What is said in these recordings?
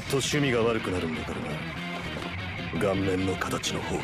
と趣味が悪くなるんだからな。顔面の形の方が。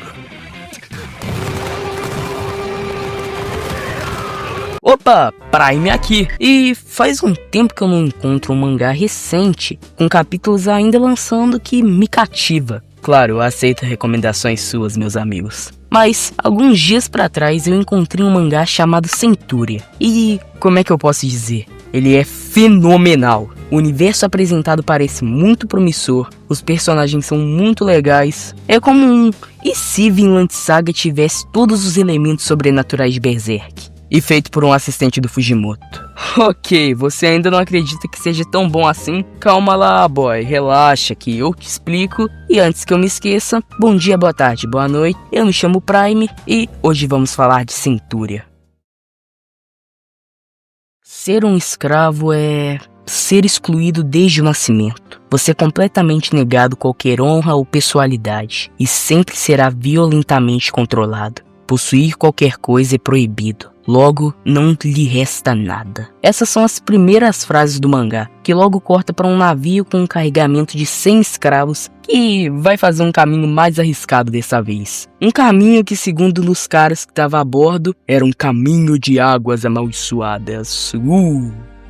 Opa, Prime aqui. E faz um tempo que eu não encontro um mangá recente, com capítulos ainda lançando, que me cativa. Claro, eu aceito recomendações suas, meus amigos. Mas, alguns dias pra trás eu encontrei um mangá chamado Centúria. E, como é que eu posso dizer? Ele é fenomenal. O universo apresentado parece muito promissor, os personagens são muito legais. É como um e se Vinland Saga tivesse todos os elementos sobrenaturais de Berserk. E feito por um assistente do Fujimoto. Ok, você ainda não acredita que seja tão bom assim? Calma lá, boy, relaxa que eu te explico. E antes que eu me esqueça, bom dia, boa tarde, boa noite. Eu me chamo Prime e hoje vamos falar de Centúria. Ser um escravo é ser excluído desde o nascimento. Você é completamente negado qualquer honra ou pessoalidade e sempre será violentamente controlado. Possuir qualquer coisa é proibido. Logo, não lhe resta nada. Essas são as primeiras frases do mangá, que logo corta para um navio com um carregamento de 100 escravos, que vai fazer um caminho mais arriscado dessa vez. Um caminho que, segundo os caras que estavam a bordo, era um caminho de águas amaldiçoadas.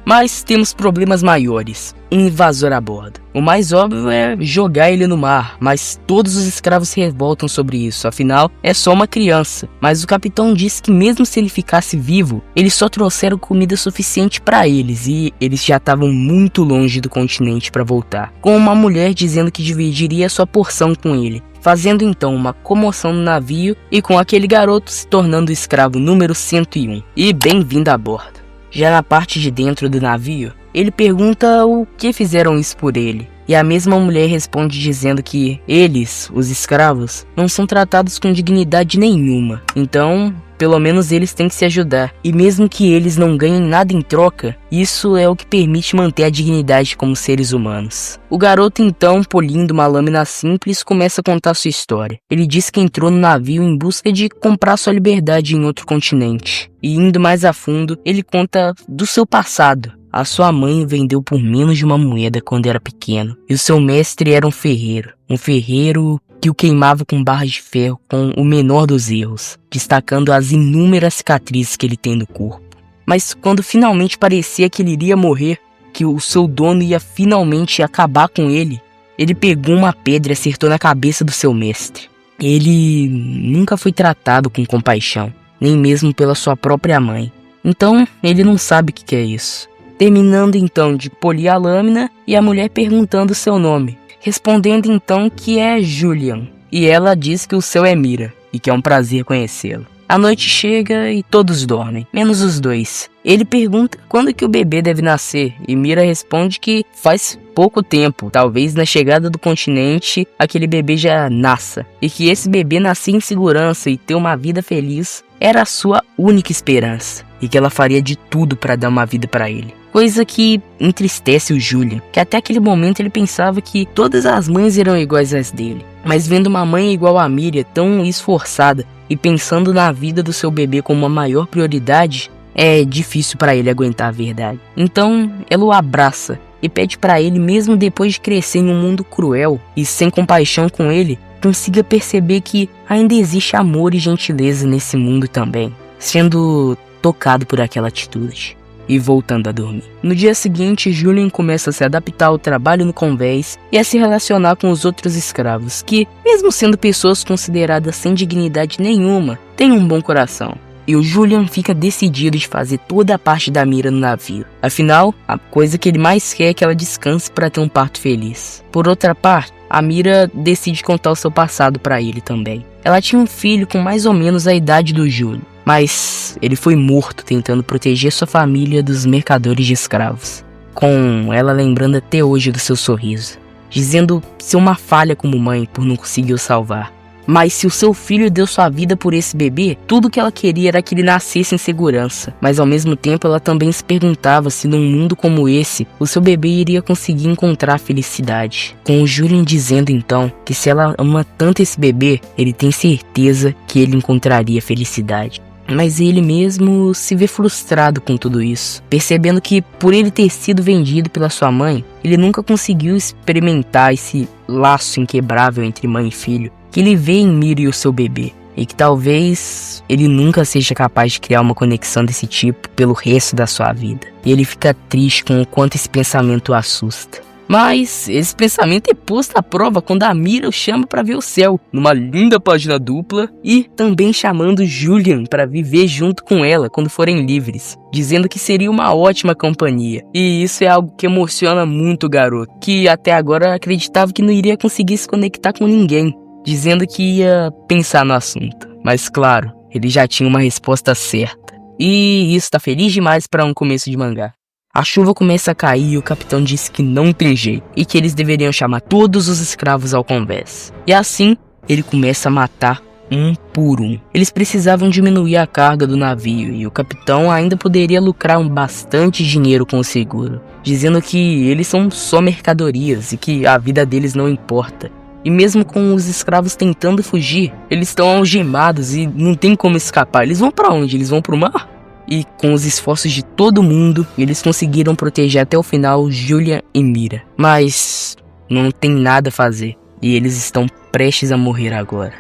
Mas temos problemas maiores. Um invasor a bordo. O mais óbvio é jogar ele no mar, mas todos os escravos se revoltam sobre isso, afinal é só uma criança. Mas o capitão disse que mesmo se ele ficasse vivo, eles só trouxeram comida suficiente para eles e eles já estavam muito longe do continente para voltar. Com uma mulher dizendo que dividiria sua porção com ele, fazendo então uma comoção no navio e com aquele garoto se tornando o escravo número 101. E bem-vindo a bordo. Já na parte de dentro do navio, ele pergunta o que fizeram isso por ele. E a mesma mulher responde dizendo que eles, os escravos, não são tratados com dignidade nenhuma. Então, pelo menos eles têm que se ajudar. E mesmo que eles não ganhem nada em troca, isso é o que permite manter a dignidade como seres humanos. O garoto então, polindo uma lâmina simples, começa a contar sua história. Ele diz que entrou no navio em busca de comprar sua liberdade em outro continente. E indo mais a fundo, ele conta do seu passado. A sua mãe o vendeu por menos de uma moeda quando era pequeno. E o seu mestre era um ferreiro. Um ferreiro que o queimava com barras de ferro com o menor dos erros, destacando as inúmeras cicatrizes que ele tem no corpo. Mas quando finalmente parecia que ele iria morrer, que o seu dono ia finalmente acabar com ele, ele pegou uma pedra e acertou na cabeça do seu mestre. Ele nunca foi tratado com compaixão, nem mesmo pela sua própria mãe. Então ele não sabe o que é isso. Terminando então de polir a lâmina e a mulher perguntando seu nome, respondendo então que é Julian, e ela diz que o seu é Mira, e que é um prazer conhecê-lo. A noite chega e todos dormem, menos os dois. Ele pergunta quando que o bebê deve nascer, e Mira responde que faz pouco tempo, talvez na chegada do continente, aquele bebê já nasça, e que esse bebê nascer em segurança e ter uma vida feliz era a sua única esperança, e que ela faria de tudo para dar uma vida para ele. Coisa que entristece o Julian, que até aquele momento ele pensava que todas as mães eram iguais às dele. Mas vendo uma mãe igual a Miriam, tão esforçada e pensando na vida do seu bebê como a maior prioridade, é difícil para ele aguentar a verdade. Então ela o abraça e pede para ele, mesmo depois de crescer em um mundo cruel e sem compaixão com ele, consiga perceber que ainda existe amor e gentileza nesse mundo também, sendo tocado por aquela atitude. E voltando a dormir. No dia seguinte, Julian começa a se adaptar ao trabalho no convés e a se relacionar com os outros escravos, que, mesmo sendo pessoas consideradas sem dignidade nenhuma, têm um bom coração. E o Julian fica decidido de fazer toda a parte da Mira no navio. Afinal, a coisa que ele mais quer é que ela descanse para ter um parto feliz. Por outra parte, a Mira decide contar o seu passado para ele também. Ela tinha um filho com mais ou menos a idade do Julian, mas ele foi morto tentando proteger sua família dos mercadores de escravos, com ela lembrando até hoje do seu sorriso, dizendo ser uma falha como mãe por não conseguir o salvar. Mas se o seu filho deu sua vida por esse bebê, tudo que ela queria era que ele nascesse em segurança. Mas ao mesmo tempo ela também se perguntava se num mundo como esse, o seu bebê iria conseguir encontrar felicidade. Com o Julian dizendo então que se ela ama tanto esse bebê, ele tem certeza que ele encontraria felicidade. Mas ele mesmo se vê frustrado com tudo isso, percebendo que por ele ter sido vendido pela sua mãe, ele nunca conseguiu experimentar esse laço inquebrável entre mãe e filho que ele vê em Mira e o seu bebê, e que talvez ele nunca seja capaz de criar uma conexão desse tipo pelo resto da sua vida. E ele fica triste com o quanto esse pensamento o assusta. Mas esse pensamento é posto à prova quando a Mira o chama para ver o céu, numa linda página dupla, e também chamando Julian para viver junto com ela quando forem livres, dizendo que seria uma ótima companhia. E isso é algo que emociona muito o garoto, que até agora acreditava que não iria conseguir se conectar com ninguém, dizendo que ia pensar no assunto. Mas claro, ele já tinha uma resposta certa. E isso tá feliz demais para um começo de mangá. A chuva começa a cair e o capitão diz que não tem jeito e que eles deveriam chamar todos os escravos ao convés. E assim, ele começa a matar um por um. Eles precisavam diminuir a carga do navio e o capitão ainda poderia lucrar bastante dinheiro com o seguro, dizendo que eles são só mercadorias e que a vida deles não importa. E mesmo com os escravos tentando fugir, eles estão algemados e não tem como escapar. Eles vão para onde? Eles vão pro mar? E com os esforços de todo mundo, eles conseguiram proteger até o final Julian e Mira. Mas não tem nada a fazer e eles estão prestes a morrer agora.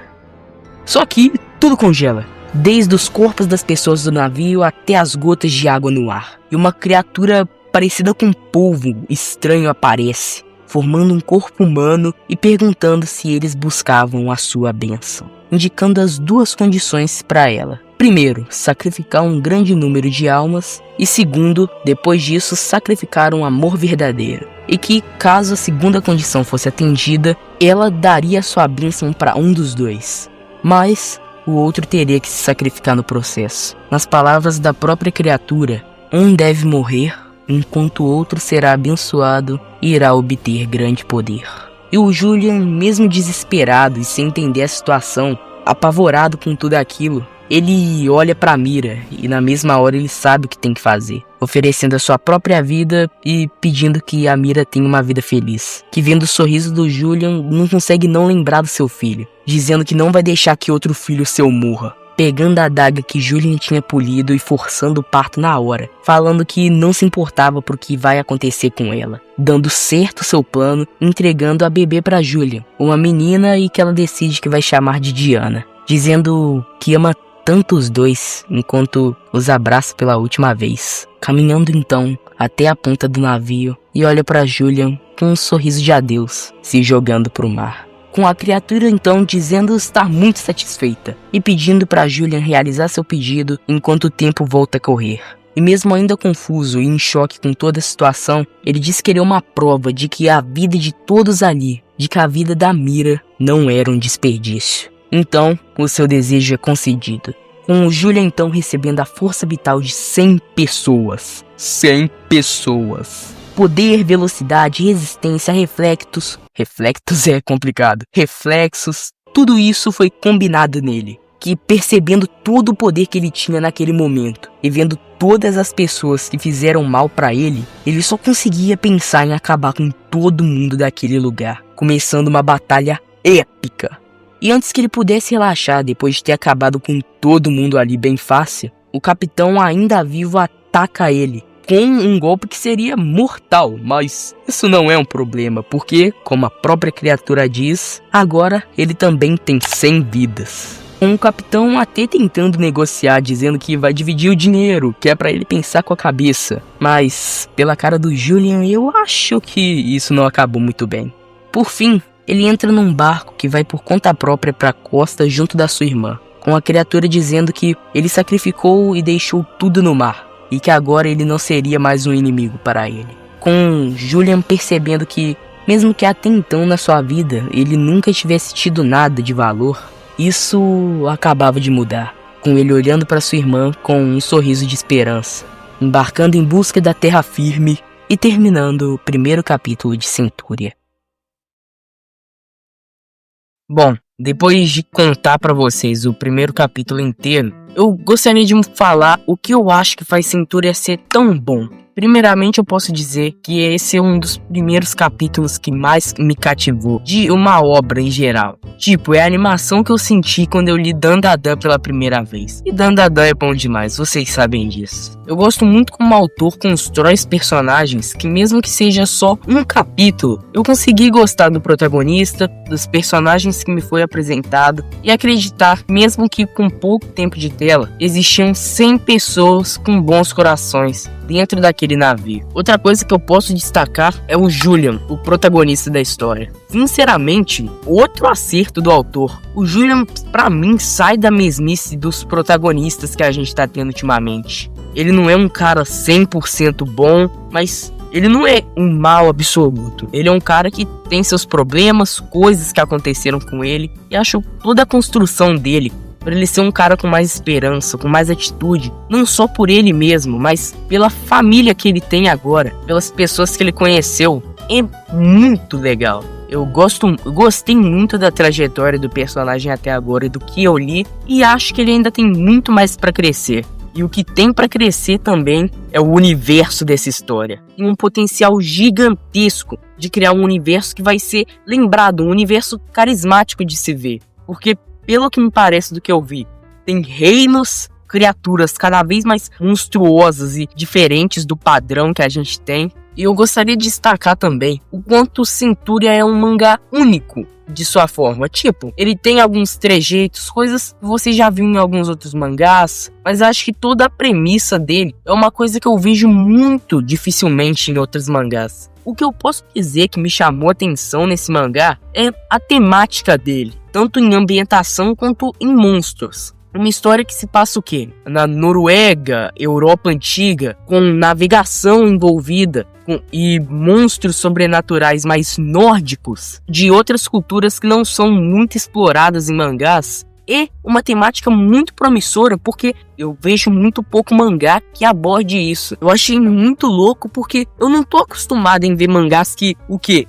Só que tudo congela, desde os corpos das pessoas do navio até as gotas de água no ar. E uma criatura parecida com polvo estranho aparece, formando um corpo humano e perguntando se eles buscavam a sua bênção, indicando as duas condições para ela. Primeiro, sacrificar um grande número de almas, e segundo, depois disso, sacrificar um amor verdadeiro. E que, caso a segunda condição fosse atendida, ela daria sua bênção para um dos dois. Mas o outro teria que se sacrificar no processo. Nas palavras da própria criatura, um deve morrer, enquanto o outro será abençoado e irá obter grande poder. E o Julian, mesmo desesperado e sem entender a situação, apavorado com tudo aquilo, ele olha pra Mira e na mesma hora ele sabe o que tem que fazer, oferecendo a sua própria vida e pedindo que a Mira tenha uma vida feliz. Que vendo o sorriso do Julian, não consegue não lembrar do seu filho, dizendo que não vai deixar que outro filho seu morra. Pegando a adaga que Julian tinha polido e forçando o parto na hora, falando que não se importava por que vai acontecer com ela, dando certo seu plano, entregando a bebê pra Julian, uma menina, e que ela decide que vai chamar de Diana, dizendo que ama tanto os dois enquanto os abraça pela última vez, caminhando então até a ponta do navio e olha para Julian com um sorriso de adeus, se jogando pro mar. Com a criatura então dizendo estar muito satisfeita e pedindo para Julian realizar seu pedido enquanto o tempo volta a correr. E mesmo ainda confuso e em choque com toda a situação, ele diz querer uma prova de que a vida de todos ali, de que a vida da Mira não era um desperdício. Então, o seu desejo é concedido, com o Julian então recebendo a força vital de 100 pessoas. 100 pessoas. Poder, velocidade, resistência, reflexos é complicado. Reflexos, tudo isso foi combinado nele, que percebendo todo o poder que ele tinha naquele momento e vendo todas as pessoas que fizeram mal pra ele, ele só conseguia pensar em acabar com todo mundo daquele lugar, começando uma batalha épica. E antes que ele pudesse relaxar depois de ter acabado com todo mundo ali bem fácil, o capitão ainda vivo ataca ele com um golpe que seria mortal, mas isso não é um problema, porque, como a própria criatura diz, agora ele também tem 100 vidas. Com o capitão até tentando negociar, dizendo que vai dividir o dinheiro, que é pra ele pensar com a cabeça. Mas, pela cara do Julian, eu acho que isso não acabou muito bem. Por fim, ele entra num barco que vai por conta própria pra costa junto da sua irmã, com a criatura dizendo que ele sacrificou e deixou tudo no mar, e que agora ele não seria mais um inimigo para ele. Com Julian percebendo que, mesmo que até então na sua vida ele nunca tivesse tido nada de valor, isso acabava de mudar, com ele olhando para sua irmã com um sorriso de esperança, embarcando em busca da terra firme e terminando o primeiro capítulo de Centúria. Bom, depois de contar pra vocês o primeiro capítulo inteiro, eu gostaria de falar o que eu acho que faz Centúria ser tão bom. Primeiramente, eu posso dizer que esse é um dos primeiros capítulos que mais me cativou de uma obra em geral. Tipo, é a animação que eu senti quando eu li Dandadan pela primeira vez. E Dandadan é bom demais, vocês sabem disso. Eu gosto muito como o autor constrói os personagens que, mesmo que seja só um capítulo, eu consegui gostar do protagonista, dos personagens que me foi apresentado e acreditar, mesmo que com pouco tempo de tela, existiam 100 pessoas com bons corações dentro daquele navio. Outra coisa que eu posso destacar é o Julian, o protagonista da história. Sinceramente, outro acerto do autor. O Julian, pra mim, sai da mesmice dos protagonistas que a gente tá tendo ultimamente. Ele não é um cara 100% bom, mas ele não é um mal absoluto. Ele é um cara que tem seus problemas, coisas que aconteceram com ele, e acho toda a construção dele para ele ser um cara com mais esperança, com mais atitude, não só por ele mesmo, mas pela família que ele tem agora, pelas pessoas que ele conheceu, é muito legal. Eu gostei muito da trajetória do personagem até agora e do que eu li, e acho que ele ainda tem muito mais para crescer. E o que tem para crescer também é o universo dessa história. Tem um potencial gigantesco de criar um universo que vai ser lembrado, um universo carismático de se ver. Porque, pelo que me parece do que eu vi, tem reinos, criaturas cada vez mais monstruosas e diferentes do padrão que a gente tem. E eu gostaria de destacar também o quanto Centúria é um mangá único de sua forma. Tipo, ele tem alguns trejeitos, coisas que você já viu em alguns outros mangás, mas acho que toda a premissa dele é uma coisa que eu vejo muito dificilmente em outros mangás. O que eu posso dizer que me chamou a atenção nesse mangá é a temática dele, tanto em ambientação quanto em monstros. Uma história que se passa o quê? Na Noruega, Europa antiga, com navegação envolvida e monstros sobrenaturais mais nórdicos de outras culturas que não são muito exploradas em mangás. E uma temática muito promissora, porque eu vejo muito pouco mangá que aborde isso. Eu achei muito louco porque eu não tô acostumado em ver mangás que,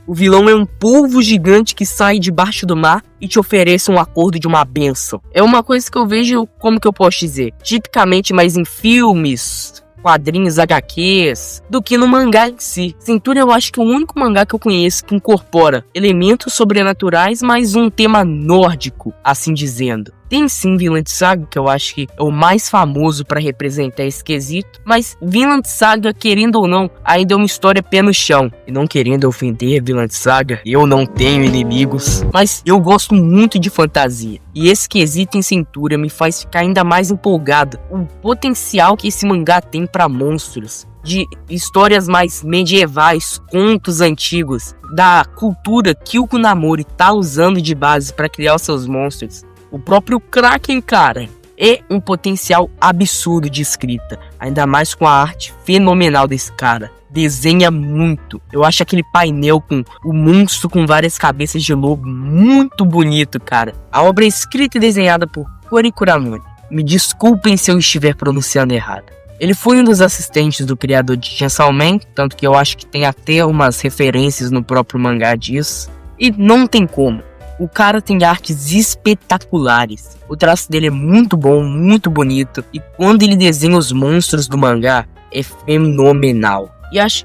o vilão é um polvo gigante que sai debaixo do mar e te oferece um acordo de uma bênção. É uma coisa que eu vejo, como que eu posso dizer, tipicamente mais em filmes, quadrinhos, HQs, do que no mangá em si. Centúria eu acho que é o único mangá que eu conheço que incorpora elementos sobrenaturais, mas um tema nórdico, assim dizendo. Tem sim Vinland Saga, que eu acho que é o mais famoso para representar esse quesito, mas Vinland Saga, querendo ou não, ainda é uma história pé no chão. E não querendo ofender Vinland Saga, eu não tenho inimigos, mas eu gosto muito de fantasia. E esse quesito em Centúria me faz ficar ainda mais empolgado. O potencial que esse mangá tem para monstros, de histórias mais medievais, contos antigos, da cultura que o Kunamori tá usando de base para criar os seus monstros. O próprio Kraken, cara, é um potencial absurdo de escrita, ainda mais com a arte fenomenal desse cara. Desenha muito. Eu acho aquele painel com o monstro com várias cabeças de lobo muito bonito, cara. A obra é escrita e desenhada por Kori Kuramori. Me desculpem se eu estiver pronunciando errado. Ele foi um dos assistentes do criador de Chainsaw Man, tanto que eu acho que tem até umas referências no próprio mangá disso. E não tem como. O cara tem artes espetaculares. O traço dele é muito bom, muito bonito. E quando ele desenha os monstros do mangá, é fenomenal.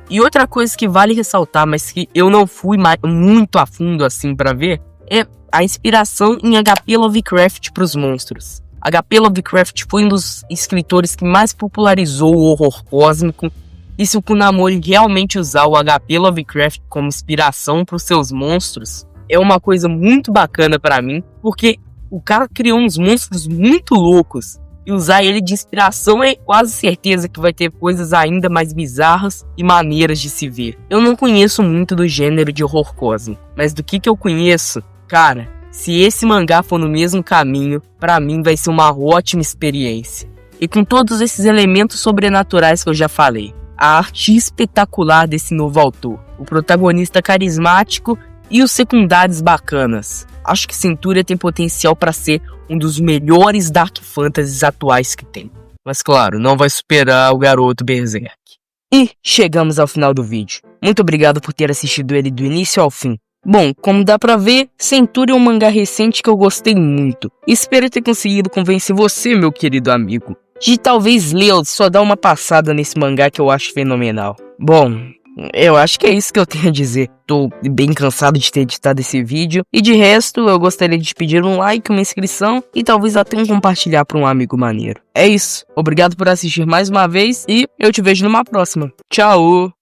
E outra coisa que vale ressaltar, mas que eu não fui muito a fundo assim pra ver, é a inspiração em HP Lovecraft pros monstros. HP Lovecraft foi um dos escritores que mais popularizou o horror cósmico. E se o Kunamori realmente usar o HP Lovecraft como inspiração pros seus monstros, é uma coisa muito bacana pra mim, porque o cara criou uns monstros muito loucos, e usar ele de inspiração é quase certeza que vai ter coisas ainda mais bizarras e maneiras de se ver. Eu não conheço muito do gênero de horror cósmico, mas do que eu conheço, cara, se esse mangá for no mesmo caminho, pra mim vai ser uma ótima experiência. E com todos esses elementos sobrenaturais que eu já falei, a arte espetacular desse novo autor, o protagonista carismático e os secundários bacanas. Acho que Centúria tem potencial para ser um dos melhores Dark Fantasies atuais que tem. Mas claro, não vai superar o garoto Berserk. E chegamos ao final do vídeo. Muito obrigado por ter assistido ele do início ao fim. Bom, como dá pra ver, Centúria é um mangá recente que eu gostei muito. Espero ter conseguido convencer você, meu querido amigo, de talvez ler ou só dar uma passada nesse mangá que eu acho fenomenal. Bom, eu acho que é isso que eu tenho a dizer. Tô bem cansado de ter editado esse vídeo. E de resto, eu gostaria de pedir um like, uma inscrição e talvez até um compartilhar para um amigo maneiro. É isso. Obrigado por assistir mais uma vez e eu te vejo numa próxima. Tchau!